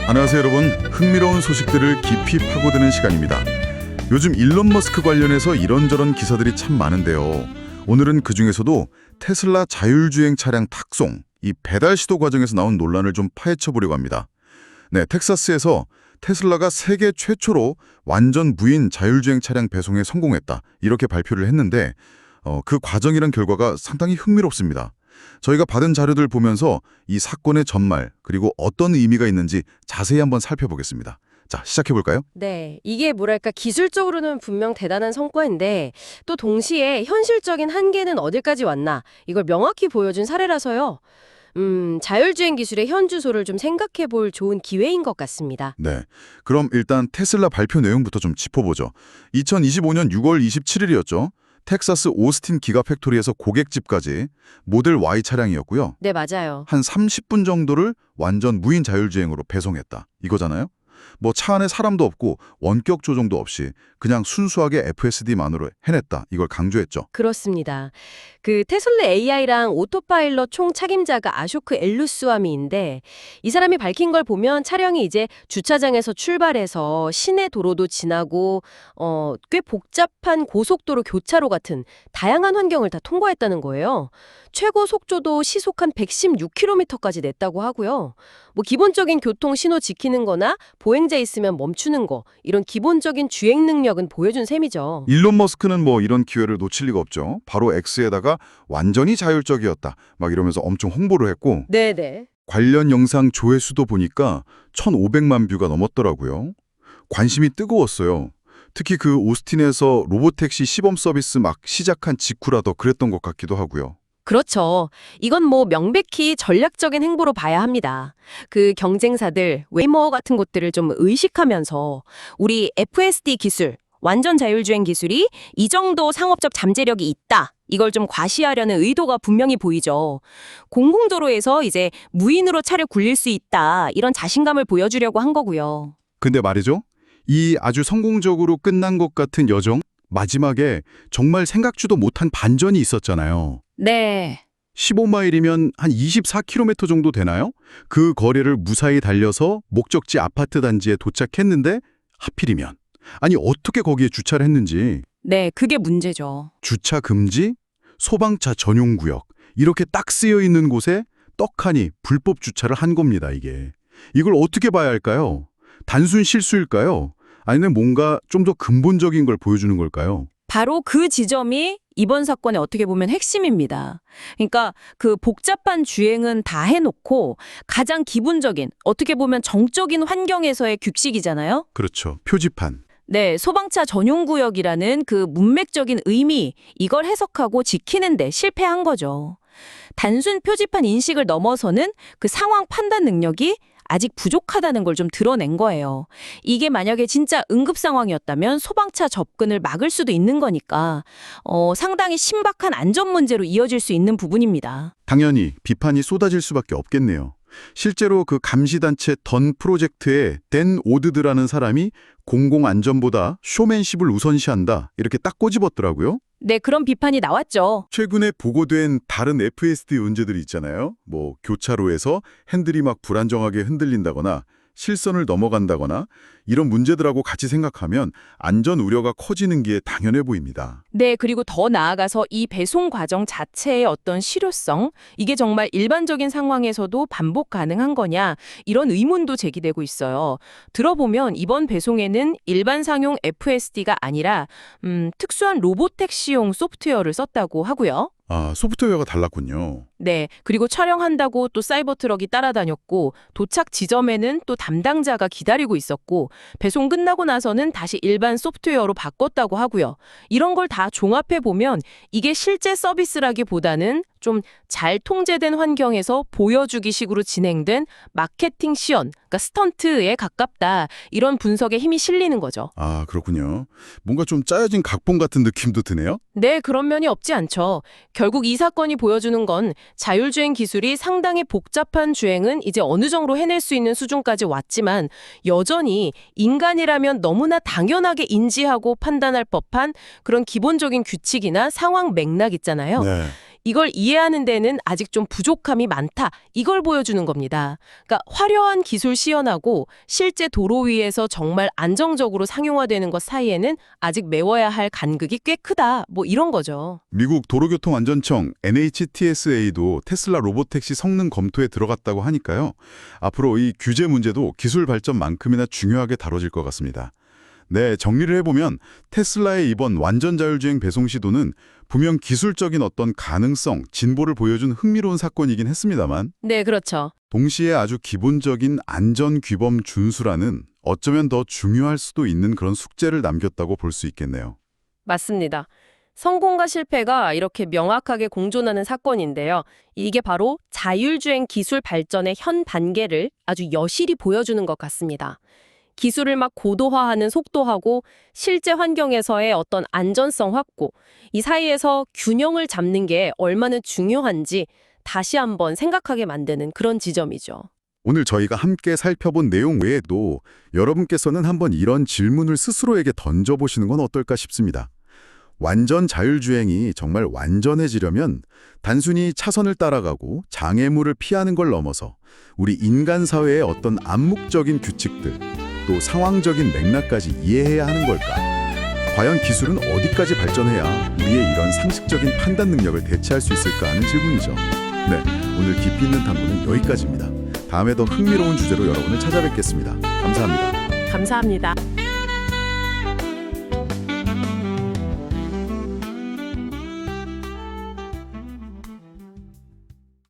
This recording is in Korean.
안녕하세요 여러분. 흥미로운 소식들을 깊이 파고드는 시간입니다. 요즘 일론 머스크 관련해서 이런저런 기사들이 참 많은데요. 오늘은 그중에서도 테슬라 자율주행 차량 탁송, 이 배달 시도 과정에서 나온 논란을 좀 파헤쳐 보려고 합니다. 네, 텍사스에서 테슬라가 세계 최초로 완전 무인 자율주행 차량 배송에 성공했다. 이렇게 발표를 했는데 그 과정이란 결과가 상당히 흥미롭습니다. 저희가 받은 자료들 보면서 이 사건의 전말 그리고 어떤 의미가 있는지 자세히 한번 살펴보겠습니다. 자, 시작해볼까요? 네, 이게 뭐랄까 기술적으로는 분명 대단한 성과인데 또 동시에 현실적인 한계는 어디까지 왔나 이걸 명확히 보여준 사례라서요. 자율주행 기술의 현주소를 좀 생각해 볼 좋은 기회인 것 같습니다. 네, 그럼 일단 테슬라 발표 내용부터 좀 짚어보죠. 2025년 6월 27일이었죠. 텍사스 오스틴 기가팩토리에서 고객집까지 모델 Y 차량이었고요. 네, 맞아요. 한 30분 정도를 완전 무인 자율주행으로 배송했다. 이거잖아요? 뭐 차 안에 사람도 없고 원격 조종도 없이 그냥 순수하게 FSD만으로 해냈다. 이걸 강조했죠. 그렇습니다. 그 테슬라 AI랑 오토파일럿 총 책임자가 아쇼크 엘루스와미인데 이 사람이 밝힌 걸 보면 차량이 이제 주차장에서 출발해서 시내 도로도 지나고 꽤 복잡한 고속도로 교차로 같은 다양한 환경을 다 통과했다는 거예요. 최고 속도도 시속 한 116km까지 냈다고 하고요. 뭐 기본적인 교통 신호 지키는 거나 보행자 있으면 멈추는 거 이런 기본적인 주행 능력은 보여준 셈이죠. 일론 머스크는 뭐 이런 기회를 놓칠 리가 없죠. 바로 X에다가 완전히 자율적이었다. 막 이러면서 엄청 홍보를 했고 네네. 관련 영상 조회수도 보니까 1,500만 뷰가 넘었더라고요. 관심이 뜨거웠어요. 특히 그 오스틴에서 로보택시 시범 서비스 막 시작한 직후라 더 그랬던 것 같기도 하고요. 그렇죠. 이건 뭐 명백히 전략적인 행보로 봐야 합니다. 그 경쟁사들, 웨이모 같은 곳들을 좀 의식하면서 우리 FSD 기술, 완전 자율주행 기술이 이 정도 상업적 잠재력이 있다. 이걸 좀 과시하려는 의도가 분명히 보이죠. 공공도로에서 이제 무인으로 차를 굴릴 수 있다. 이런 자신감을 보여주려고 한 거고요. 근데 말이죠. 이 아주 성공적으로 끝난 것 같은 여정, 마지막에 정말 생각지도 못한 반전이 있었잖아요. 네. 15마일이면 한 24km 정도 되나요? 그 거리를 무사히 달려서 목적지 아파트 단지에 도착했는데 하필이면 아니 어떻게 거기에 주차를 했는지 네, 그게 문제죠. 주차 금지, 소방차 전용 구역 이렇게 딱 쓰여 있는 곳에 떡하니 불법 주차를 한 겁니다, 이게. 이걸 어떻게 봐야 할까요? 단순 실수일까요? 아니면 뭔가 좀 더 근본적인 걸 보여주는 걸까요? 바로 그 지점이 이번 사건의 어떻게 보면 핵심입니다. 그러니까 그 복잡한 주행은 다 해놓고 가장 기본적인 어떻게 보면 정적인 환경에서의 규칙이잖아요. 그렇죠. 표지판. 네, 소방차 전용 구역이라는 그 문맥적인 의미 이걸 해석하고 지키는데 실패한 거죠. 단순 표지판 인식을 넘어서는 그 상황 판단 능력이 아직 부족하다는 걸 좀 드러낸 거예요. 이게 만약에 진짜 응급 상황이었다면 소방차 접근을 막을 수도 있는 거니까 상당히 신박한 안전 문제로 이어질 수 있는 부분입니다. 당연히 비판이 쏟아질 수밖에 없겠네요. 실제로 그 감시단체 던 프로젝트의 댄 오드드라는 사람이 공공안전보다 쇼맨십을 우선시한다 이렇게 딱 꼬집었더라고요. 네, 그런 비판이 나왔죠. 최근에 보고된 다른 FSD 문제들이 있잖아요. 뭐 교차로에서 핸들이 막 불안정하게 흔들린다거나 실선을 넘어간다거나 이런 문제들하고 같이 생각하면 안전 우려가 커지는 게 당연해 보입니다. 네, 그리고 더 나아가서 이 배송 과정 자체의 어떤 실효성, 이게 정말 일반적인 상황에서도 반복 가능한 거냐, 이런 의문도 제기되고 있어요. 들어보면 이번 배송에는 일반 상용 FSD가 아니라 특수한 로보택시용 소프트웨어를 썼다고 하고요. 아, 소프트웨어가 달랐군요. 네, 그리고 촬영한다고 또 사이버 트럭이 따라다녔고 도착 지점에는 또 담당자가 기다리고 있었고 배송 끝나고 나서는 다시 일반 소프트웨어로 바꿨다고 하고요. 이런 걸 다 종합해 보면 이게 실제 서비스라기보다는 좀 잘 통제된 환경에서 보여주기 식으로 진행된 마케팅 시연, 그러니까 스턴트에 가깝다. 이런 분석에 힘이 실리는 거죠. 아, 그렇군요. 뭔가 좀 짜여진 각본 같은 느낌도 드네요. 네, 그런 면이 없지 않죠. 결국 이 사건이 보여주는 건 자율주행 기술이 상당히 복잡한 주행은 이제 어느 정도 해낼 수 있는 수준까지 왔지만 여전히 인간이라면 너무나 당연하게 인지하고 판단할 법한 그런 기본적인 규칙이나 상황 맥락 있잖아요. 네. 이걸 이해하는 데는 아직 좀 부족함이 많다. 이걸 보여주는 겁니다. 그러니까 화려한 기술 시연하고 실제 도로 위에서 정말 안정적으로 상용화되는 것 사이에는 아직 메워야 할 간극이 꽤 크다. 뭐 이런 거죠. 미국 도로교통안전청 NHTSA도 테슬라 로보택시 성능 검토에 들어갔다고 하니까요. 앞으로 이 규제 문제도 기술 발전만큼이나 중요하게 다뤄질 것 같습니다. 네, 정리를 해보면 테슬라의 이번 완전 자율주행 배송 시도는 분명 기술적인 어떤 가능성, 진보를 보여준 흥미로운 사건이긴 했습니다만 네, 그렇죠. 동시에 아주 기본적인 안전 규범 준수라는 어쩌면 더 중요할 수도 있는 그런 숙제를 남겼다고 볼 수 있겠네요. 맞습니다. 성공과 실패가 이렇게 명확하게 공존하는 사건인데요. 이게 바로 자율주행 기술 발전의 현 단계를 아주 여실히 보여주는 것 같습니다. 기술을 막 고도화하는 속도하고 실제 환경에서의 어떤 안전성 확보, 이 사이에서 균형을 잡는 게 얼마나 중요한지 다시 한번 생각하게 만드는 그런 지점이죠. 오늘 저희가 함께 살펴본 내용 외에도 여러분께서는 한번 이런 질문을 스스로에게 던져보시는 건 어떨까 싶습니다. 완전 자율주행이 정말 완전해지려면 단순히 차선을 따라가고 장애물을 피하는 걸 넘어서 우리 인간 사회의 어떤 암묵적인 규칙들, 또 상황적인 맥락까지 이해해야 하는 걸까? 과연 기술은 어디까지 발전해야 우리의 이런 상식적인 판단 능력을 대체할 수 있을까 하는 질문이죠. 네, 오늘 깊이 있는 탐구는 여기까지입니다. 다음에 더 흥미로운 주제로 여러분을 찾아뵙겠습니다. 감사합니다. 감사합니다.